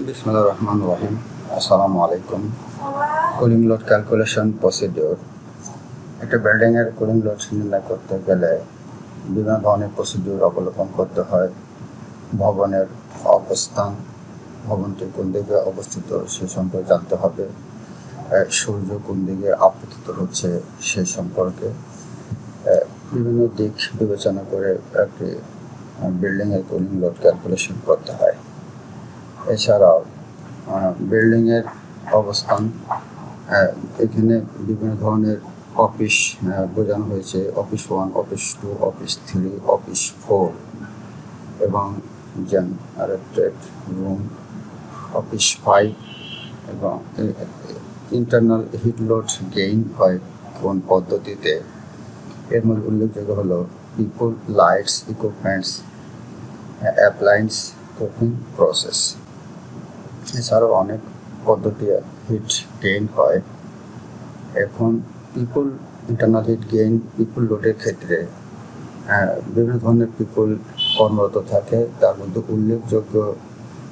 বিসমিল্লাহির রহমানির রহিম। আসসালামু আলাইকুম। Cooling load calculation procedure. একটা বিল্ডিংয়ের কুলিং লোড নির্ণয় করতে গেলে বিভিন্ন ধরনের প্রসিডিওর অবলম্বন করতে হয়। ভবনের অবস্থান, ভবনটি কোন দিকে অবস্থিত সে সম্পর্কে জানতে হবে। সূর্য কোন দিকে আপতিত হচ্ছে সে সম্পর্কে বিভিন্ন দিক বিবেচনা করে একটি বিল্ডিংয়ের কুলিং লোড ক্যালকুলেশন করতে হয়। এছাড়াও বিল্ডিংয়ের অবস্থান, এখানে বিভিন্ন ধরনের অফিস বোঝানো হয়েছে: অফিস 1, অফিস 2, অফিস 3, অফিস 4 এবং জেনারেটর রুম অফিস 5 এবং ইন্টারনাল হিট লোড গেইন হয় কোন পদ্ধতিতে। এর মধ্যে উল্লেখযোগ্য হলো people, lights, equipments, appliance, cooking process. এছাড়াও অনেক পদ্ধতি হিট গেইন হয়। এখন ইন্টারনাল হিট গেইন পিপল লোডের ক্ষেত্রে বিভিন্ন ধরনের পিপল কর্মরত থাকে। তার মধ্যে উল্লেখযোগ্য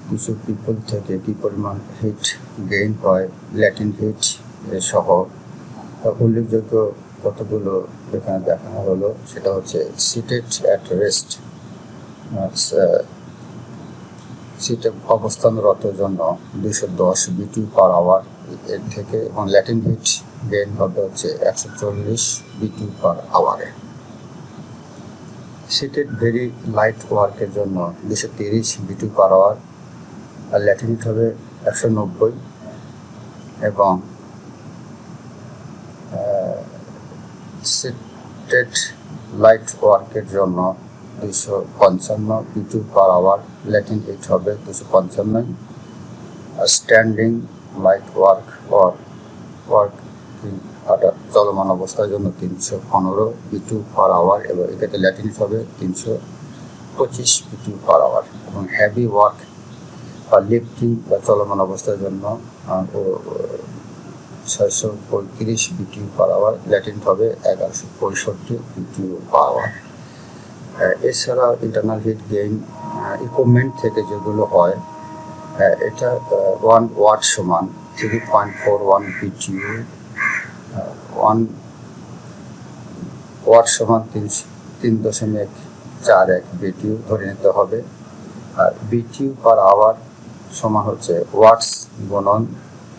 কিছু পিপল থেকে কী পরিমাণ হিট গেইন হয়, ল্যাটিন হিট সহ উল্লেখযোগ্য কতগুলো এখানে দেখানো হলো। সেটা হচ্ছে সিটেড অ্যাট রেস্ট, সিটে অবস্থানরত জন্য 210 BTU/আওয়ার এর থেকে, এবং ল্যাটিন হিট গেইন হবে হচ্ছে 140 BTU/আওয়ারে। সিটেড ভেরি লাইট ওয়ার্কের জন্য 230 BTU/আওয়ার, আর ল্যাটিন হিট হবে 190, এবং সিটেড লাইট ওয়ার্কের জন্য 255 BTU/আওয়ার, ল্যাটিন হিট হবে 255। আর স্ট্যান্ডিং লাইট ওয়ার্ক চলমান অবস্থার জন্য 315 BTU/আওয়ার, এবং এক্ষেত্রে ল্যাটিন হিট হবে 325 BTU/আওয়ার। এবং হেভি ওয়ার্ক বা লিফটিং বা চলমান অবস্থার জন্য 635 BTU/আওয়ার, ল্যাটিন হবে 1165 BTU/আওয়ার। এছাড়া ইন্টারনাল হিট গেইন ইকুইপমেন্ট থেকে যেগুলো হয়, এটা 1 ওয়াট সমান 3.41 BTU, 1 ওয়াট সমান 3.41 BTU ধরে নিতে হবে। আর BTU/আওয়ার সমান হচ্ছে ওয়াটস গুণন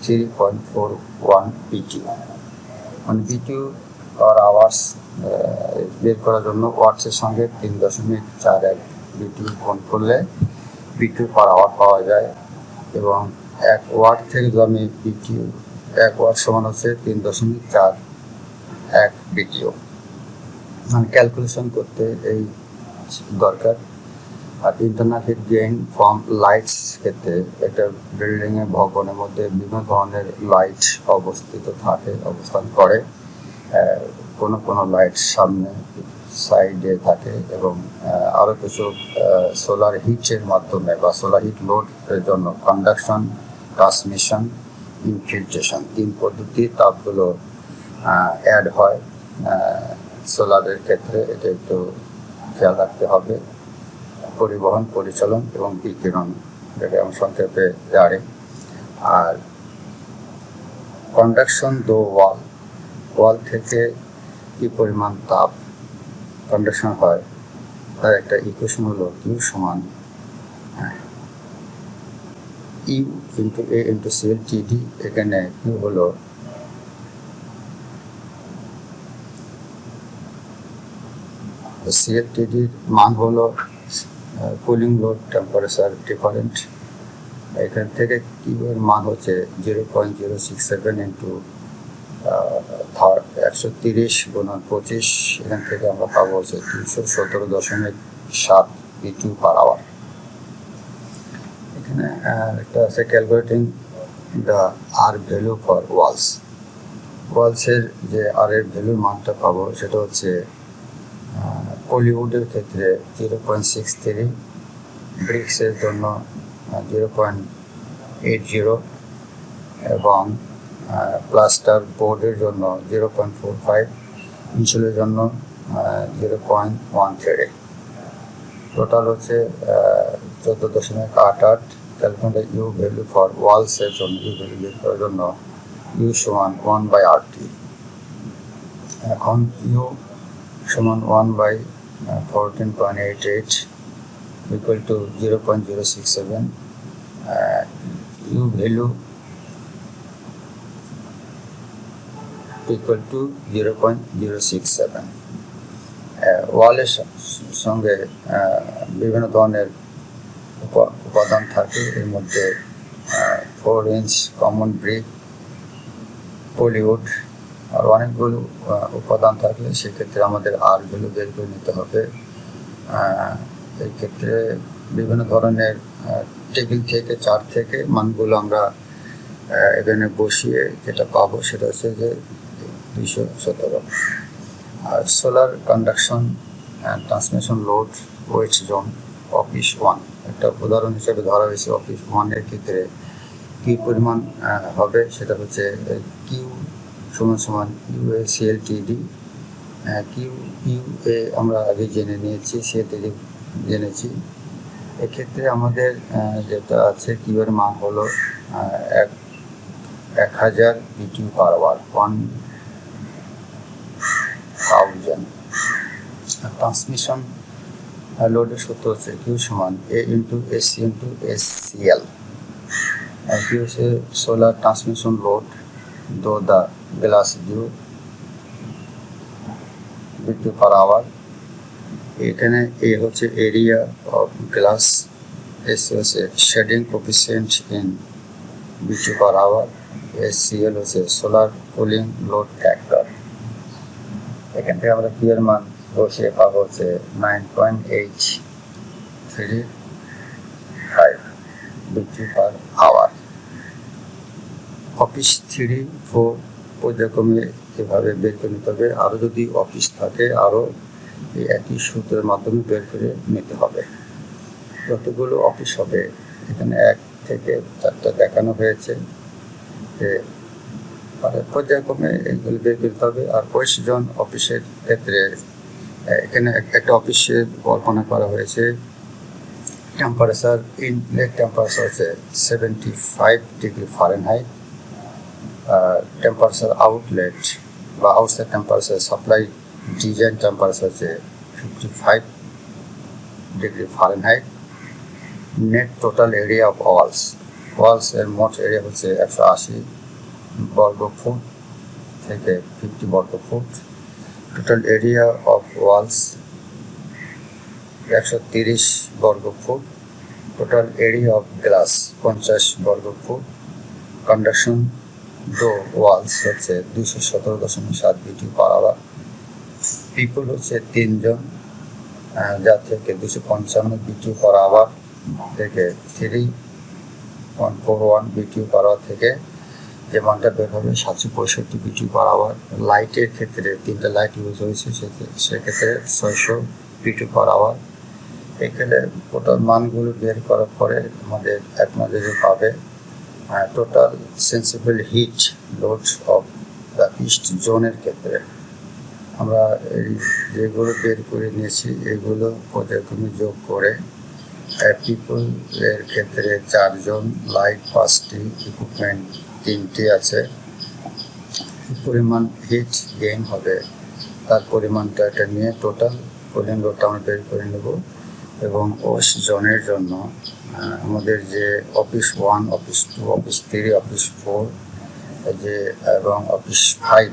3.41 BTU। মানে BTU/আওয়ার্স বের করার জন্য ওয়াটসের সঙ্গে 3.41 BTU গুণ করলে BTU/আওয়ার পাওয়া যায়। এবং 1 ওয়াট থেকে যদি আমি BTU, 1 ওয়াট সমান হচ্ছে 3.41 BTU, মানে ক্যালকুলেশন করতে এই দরকার। আর internal heat gain from lights ক্ষেত্রে, একটা বিল্ডিংয়ের ভবনের মধ্যে বিভিন্ন ধরনের লাইট অবস্থান করে। কোনো লাইট সামনে, সাইডে থাকে, এবং আরও কিছু সোলার হিটের মাধ্যমে বা সোলার হিট লোডের জন্য কন্ডাকশন, ট্রান্সমিশন, ইনফিল্ট্রেশন 3 পদ্ধতি তাপগুলো অ্যাড হয় সোলারের ক্ষেত্রে। এটা একটু খেয়াল রাখতে হবে। পরিবহন, পরিচালন এবং বিকিরণ, যেটা আমি সংক্ষেপে জানি। আর কন্ডাকশন দো ওয়াল থেকে কি পরিমাণ তাপ কন্ডাকশন হয় তার একটা ইকুয়েশন হলো Q সমান U × A × CLTD। এখানে Q হলো CLTDর মান হলো কুলিং লোড টেম্পারেচার ডিফারেন্ট। এখান থেকে Q এর মান হচ্ছে 0.067 × 130 × 25। এখান থেকে আমরা পাবো হচ্ছে 217.7 BTU/আওয়ার। এখানে একটা আছে calculating the R value for ওয়ালসের যে আর এর ভ্যালুর মানটা পাবো সেটা হচ্ছে পলিউডের ক্ষেত্রে 0.63, ব্রিক্সের জন্য 0.80, এবং প্লাস্টার বোর্ডের জন্য 0.45, ইনসুলের জন্য 0.13। টোটাল হচ্ছে 14.88 ক্যালকুলেট ইউ ভ্যালু ফর ওয়ালসের জন্য ইউ ভ্যালু বের করার জন্য ইউ সমান 1/RT। এখন ইউ সমান 1/14.88 equal to 0.067, u value equal to 0.067। ওয়ালের সঙ্গে বিভিন্ন ধরনের উপাদান থাকে, এর মধ্যে 4 ইঞ্চ কমন ব্রিক, পলিউড আর অনেকগুলো উপাদান থাকলে সেক্ষেত্রে আমাদের আর ভ্যালু বের করে নিতে হবে। এই ক্ষেত্রে বিভিন্ন ধরনের টেবিল থেকে চার্ট থেকে মানগুলো আমরা এখানে বসিয়ে যেটা পাবো সেটা হচ্ছে যে 217। আর সোলার কন্ডাকশন ট্রান্সমিশন লোড ওয়েট জোন অফিস 1 একটা উদাহরণ হিসেবে ধরা হয়েছে। অফিস 1-এর ক্ষেত্রে কী পরিমাণ হবে সেটা হচ্ছে কিউ সমান UA/CLTD। কিউ আমরা আগে জেনে নিয়েছি, CLTD জেনেছি। এক্ষেত্রে আমাদের যেটা আছে কিউয়ের মান হলো 1000 BTU/hour 1000। ট্রান্সমিশন লোডের সূত্র হচ্ছে কিউ সমান A × AC × SCL। কিউ হচ্ছে solar transmission load through the glass due BTU/hour। এখানে এ হচ্ছে এরিয়া অফ গ্লাস, এস হচ্ছে shading coefficient in BTU/hour, SCL হচ্ছে সোলার কুলিং লোড ফ্যাক্টর। এখান থেকে আমরা কিউ এর মান বসিয়ে পাবো হচ্ছে 9.835 BTU/hour। অফিস 3-4 পর্যায়ক্রমে এভাবে বের করে নিতে হবে। আরও যদি অফিস থাকে আরও এই একই সূত্রের মাধ্যমে বের করে নিতে হবে। যতগুলো অফিস হবে এখানে 1 থেকে 4টা দেখানো হয়েছে, যে পর্যায়ক্রমে এইগুলো বের করতে হবে। আর পরিশোধন অফিসের ক্ষেত্রে এখানে একটা অফিসের কল্পনা করা হয়েছে। টেম্পারেচার ইনলেট টেম্পারেচার হচ্ছে 75 ডিগ্রি ফারেনহাইট, টেম্পারেচার আউটলেট বা outside temperature supply design temperature হচ্ছে 55 degree Fahrenheit. Net total area of ওয়ালসের মোট এরিয়া হচ্ছে 180 বর্গফুট থেকে 50 বর্গফুট। টোটাল এরিয়া অফ ওয়ালস 130 বর্গফুট। টোটাল এরিয়া অফ গ্লাস 50 বর্গফুট। কন্ডাকশন ডো ওয়ালস হচ্ছে 217.7 BTU/hour। পিপল হচ্ছে 3 জন, যার থেকে 255 BTU/hour থেকে 3.41 BTU/hour থেকে যে মানটা বের হবে 765 BTU/hour। লাইটের ক্ষেত্রে 3টা লাইট ইউজ হয়েছে, সেক্ষেত্রে 600 BTU/hour। এখানে টোটাল মানগুলো বের করার পরে আমাদের এক নজরে পাবে total sensible hit loads of the east জোনের ক্ষেত্রে। আমরা এই যেগুলো বের করে নিয়েছি এগুলো পর্যায়ক্রমে যোগ করে পিপলের ক্ষেত্রে 4 জন, লাইট 5টি, ইকুইপমেন্ট 3টি আছে। পরিমাণ হিট গেইন হবে তার পরিমাণটা এটা নিয়ে টোটাল কুলিং লোডটা আমরা বের করে নেব। এবং ওয়েস্ট জোনের জন্য আমাদের যে অফিস 1, অফিস 2, অফিস 3, অফিস 4 যে এবং অফিস 5